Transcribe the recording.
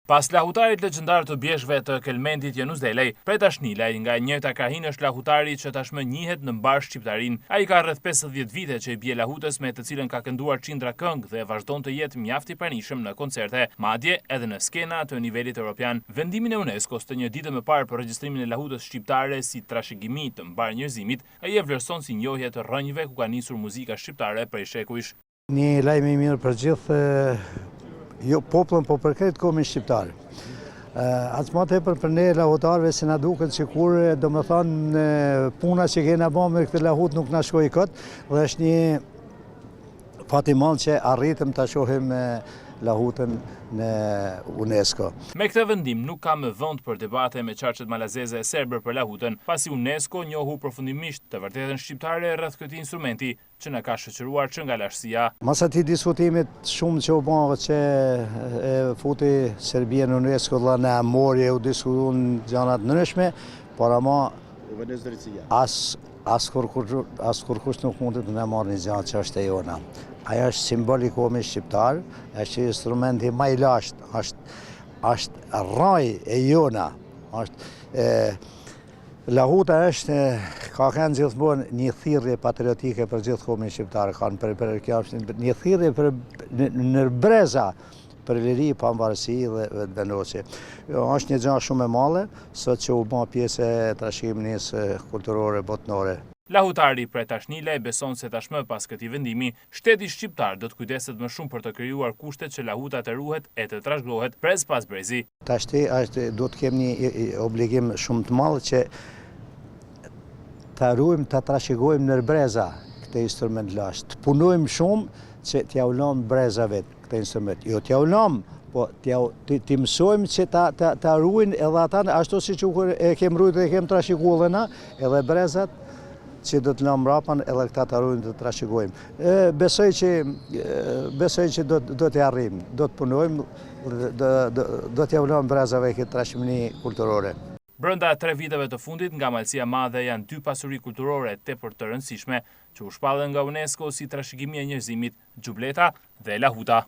Pas lahutarit legjendar të bjeshve të Kelmendit Janus Delej, prej tashnilaj nga e njëjta krahin është lahutari që tashmë njihet në mbar shqiptarin. Ai ka rreth 50 vite që i bie lahutës, me të cilën ka kënduar qindra këngë dhe vazhdon të jetë mjaft i pranishëm në koncerte, madje edhe në skena të nivelit evropian. Vendimin e UNESCO-s të një ditë më parë për regjistrimin e lahutës shqiptare si trashëgimi të mbar njerëzimit, ai e vlerëson si njohje të rrënjve ku ka nisur muzika shqiptare prej shekujsh. Një lajm i mirë për gjithë jo popullin, po për krejt kombin shqiptar. As më tepër për ne lahutarëve se na duket sikur domethënë puna që kena bërë me këtë lahut nuk na shkoi kot, dhe është një fat i madh që arritëm ta shohim lahutën në UNESCO. Me këtë vendim nuk ka më vend për debate me qarqet malazeze e serber për lahutën, pasi UNESCO njohu përfundimisht të vërtetën shqiptare rreth këtij instrumenti që na ka shoqëruar që nga lashësia. Mas atij diskutimit shumë që u bën që e futi Serbia në UNESCO dhe na mori u diskutuan gjëra të ndryshme, por ama as kurkush nuk mund të na marrë një gjë që është e jona. Ajo është simbol i kombit shqiptar, është instrumenti më i lashtë, është rraj e jona. Lahuta ka qenë gjithmonë një thirrje patriotike për gjithë kombin shqiptar, një thirrje në breza për liri, pavarësi dhe vendosje. Është një gjë shumë e madhe, sot që u bë pjesë e trashëgimisë kulturore botërore. Lahutari prej tashnilaj beson se tashmë pas këtij vendimi, shteti shqiptar do të kujdeset më shumë për të krijuar kushtet që lahuta të ruhet e të trashëgohet brez pas brezi. Tashti do të kemi një obligim shumë të madh që ta ruajmë, ta trashëgojmë në breza këtë instrument lashtë. Të punojmë shumë që t'ja ulëm brezave këtë instrument. Jo t'ja ulëm, po t'i mësojmë që ta ruajnë edhe ata, ashtu siç e kemi ruajtur dhe kemi trashëguar edhe na, edhe brezat që do të lëmë mbrapa edhe këta të arrujnë të trashëgojmë. Besoj që do t'ja arrijmë, do të punojmë, do t'ja ulëm brezave këtë trashëgimi kulturore. Brenda 3 viteve të fundit, nga Malësia Madhe janë 2 pasuri kulturore tepër të rëndësishme që u shpallën nga UNESCO si trashëgimi e njerëzimit, xhubleta dhe lahuta.